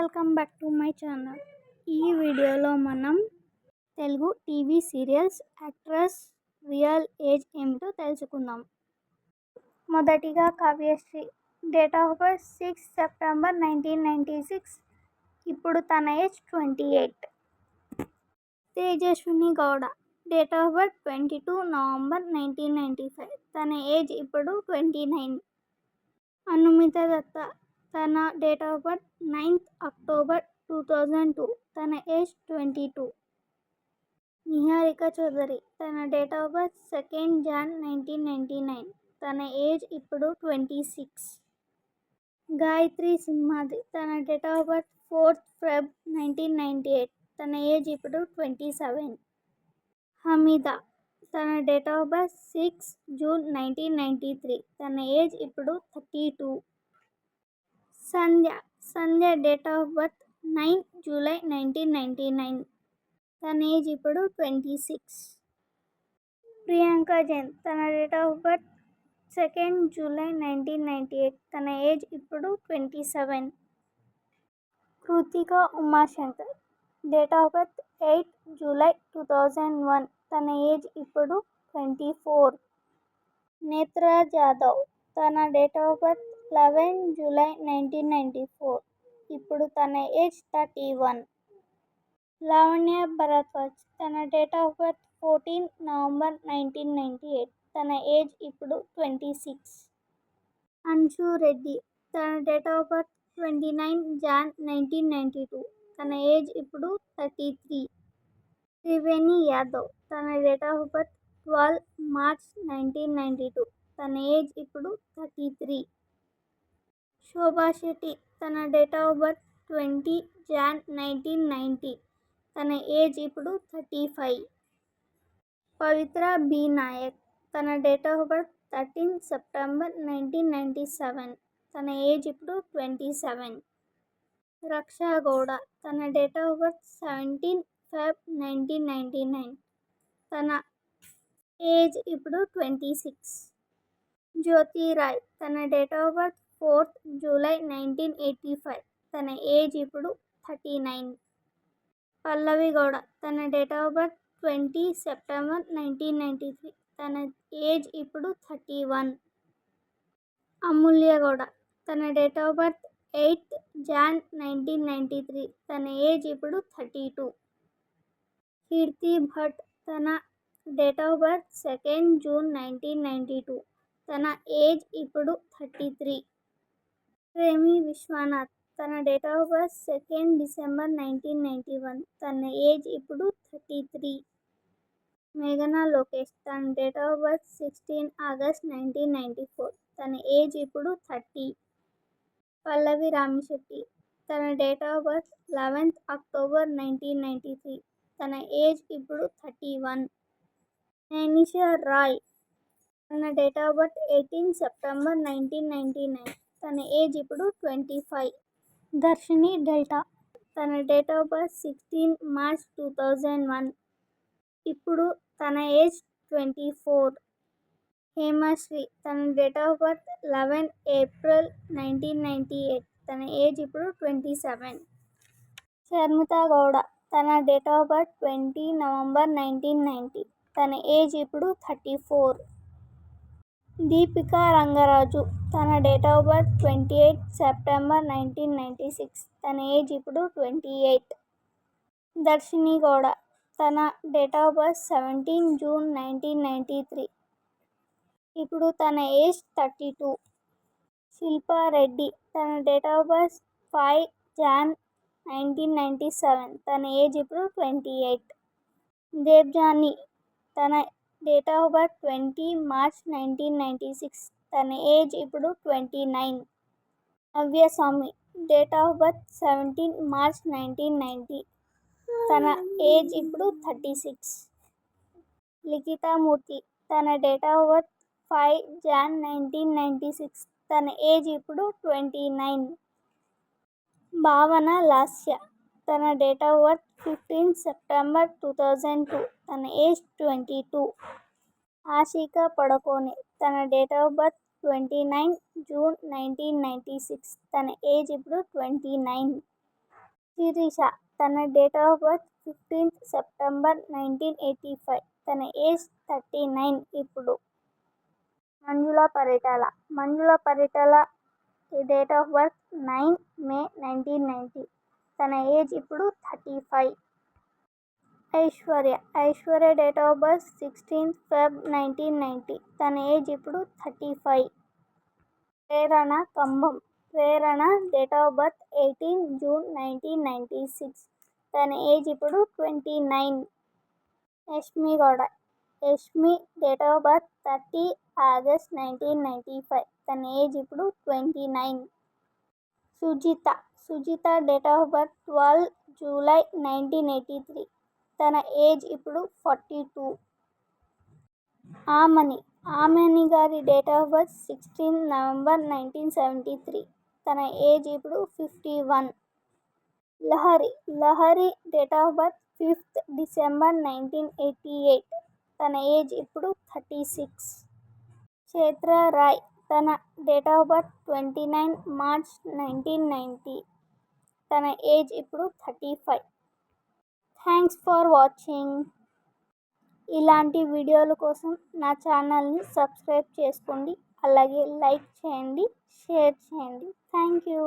Welcome back to my channel. ఈ వీడియోలో మనం Telugu TV serials actress real age ఏమిటో తెలుసుకుందాం. మొదటిగా Kavyasri. Date of birth 6 September 1996. ఇప్పుడు తన age 28. Tejaswini Gowda. Date of birth 22 November 1995. తన ఏజ్ ఇప్పుడు 29. అనుమిత దత్త. తన date of birth 9th October 2002. తన ఏజ్ 22. నిహారిక చౌదరి. తన date of birth 2nd Jan 1999. తన ఏజ్ ఇప్పుడు 26. గాయత్రి సింహాద్రి. తన date of birth 4th Feb 1998. తన ఏజ్ ఇప్పుడు 27. హమీద. తన డేట్ ఆఫ్ బర్త్ 6 June 1993. తన ఏజ్ ఇప్పుడు 32. సంధ్య డేట్ ఆఫ్ బర్త్ 9 July 1999. తన ఏజ్ ఇప్పుడు 26. ప్రియాంక జైన్. తన date of birth 2nd July 1998. తన ఏజ్ ఇప్పుడు 27. Krittika Umashankar. Date of birth 8 July 2001. తన ఏజ్ ఇప్పుడు 24. నేత్ర జాదవ్. తన డేట్ ఆఫ్ బర్త్ 11 July 1994. ఇప్పుడు తన ఏజ్ 31. లావణ్య భరద్వాజ్. తన డేట్ ఆఫ్ బర్త్ 14 November 1998. తన ఏజ్ ఇప్పుడు 26. అన్షు రెడ్డి. తన డేట్ ఆఫ్ బర్త్ 29 Jan 1992. తన ఏజ్ ఇప్పుడు 33. త్రివేణి యాదవ్. తన డేట్ ఆఫ్ బర్త్ 12 March 1992. తన ఏజ్ ఇప్పుడు 33. శోభా శెట్టి. తన డేట్ ఆఫ్ బర్త్ 20 Jan 1990. తన ఏజ్ ఇప్పుడు 35. పవిత్ర బి నాయక్. తన డేట్ ఆఫ్ బర్త్ 13 September 1997. తన ఏజ్ ఇప్పుడు 27. రక్ష గౌడ. తన డేట్ ఆఫ్ బర్త్ 17 Feb 1999. తన ఏజ్ ఇప్పుడు 26. జ్యోతి రాయ్. తన date of birth 4th July 1985. తన ఏజ్ ఇప్పుడు 39. పల్లవి గౌడ. తన డేట్ ఆఫ్ బర్త్ 20 September 1993. తన ఏజ్ ఇప్పుడు 31. అమూల్య గౌడ. తన date of birth 8th Jan 1993. తన ఏజ్ ఇప్పుడు 32. కీర్తి భట్. తన date of birth 2nd June 1992. తన ఏజ్ ఇప్పుడు 33. ప్రేమి విశ్వనాథ్. తన date of birth 2nd December 1991. తన ఏజ్ ఇప్పుడు 33. మేఘనా లోకేష్. తన డేట్ ఆఫ్ బర్త్ 16 August 1994. తన ఏజ్ ఇప్పుడు 30. పల్లవి రామిశెట్టి. తన date of birth 11th October 1993. తన ఏజ్ ఇప్పుడు 31. నైనిషా రాయ్. తన డేట్ ఆఫ్ బర్త్ 18 September 1999. తన ఏజ్ ఇప్పుడు 25. దర్శిని డెల్టా. తన డేట్ ఆఫ్ బర్త్ 16 March 2001. ఇప్పుడు తన ఏజ్ 24. హేమశ్రీ. తన డేట్ ఆఫ్ బర్త్ 11 April 1998. తన ఏజ్ ఇప్పుడు 27. షర్మిత గౌడ. తన డేట్ ఆఫ్ బర్త్ 20 November 1990. తన ఏజ్ ఇప్పుడు 34. దీపికా రంగరాజు. తన డేట్ ఆఫ్ బర్త్ 28 September 1996. తన ఏజ్ ఇప్పుడు 28. దర్శిని గౌడ. తన డేట్ ఆఫ్ బర్త్ 17 June 1993. ఇప్పుడు తన ఏజ్ 32. శిల్పా రెడ్డి. తన డేట్ ఆఫ్ బర్త్ 5 Jan 1997. తన ఏజ్ ఇప్పుడు 28. దేవ్జాని. తన డేట్ ఆఫ్ బర్త్ 20 March 1996. తన ఏజ్ ఇప్పుడు 29. Navya Swamy. Date of birth 17 March 1990. తన ఏజ్ ఇప్పుడు 36. లిఖితామూర్తి. తన డేట్ ఆఫ్ బర్త్ 5 Jan 1996. తన ఏజ్ ఇప్పుడు 29. భావన లాస్య. తన డేట్ ఆఫ్ బర్త్ 15 September 2002. తన ఏజ్ 22. ఆశికా పడుకోనే. తన డేట్ ఆఫ్ బర్త్ 29 June 1996. తన ఏజ్ ఇప్పుడు 29. శిరీష తన date of birth 15th September 1985. తన ఏజ్ 39 ఇప్పుడు. Manjula Paritala date of birth 9 May 1990. తన ఏజ్ ఇప్పుడు 35. Aishwarya date of birth 16th Feb 1990. తన ఏజ్ ఇప్పుడు 35. Prerana date of birth 18 June 1996. తన ఏజ్ ఇప్పుడు 29. Yashmi date of birth 30 August 1995. తన ఏజ్ ఇప్పుడు 29. Sujitha date of birth 12 July 1983. తన ఏజ్ ఇప్పుడు 42. ఆమని గారి డేట్ ఆఫ్ బర్త్ 16 November 1973. తన ఏజ్ ఇప్పుడు 51. Lahari date of birth 5th December 1988. తన ఏజ్ ఇప్పుడు 36. క్షేత్ర రాయ్ తన డేట్ ఆఫ్ బర్త్ 29 March 1990. తన ఏజ్ ఇప్పుడు 35. Thanks for watching. ఇలాంటి వీడియోల కోసం నా ఛానల్ని సబ్స్క్రైబ్ చేసుకోండి. అలాగే లైక్ చేయండి, షేర్ చేయండి. Thank you.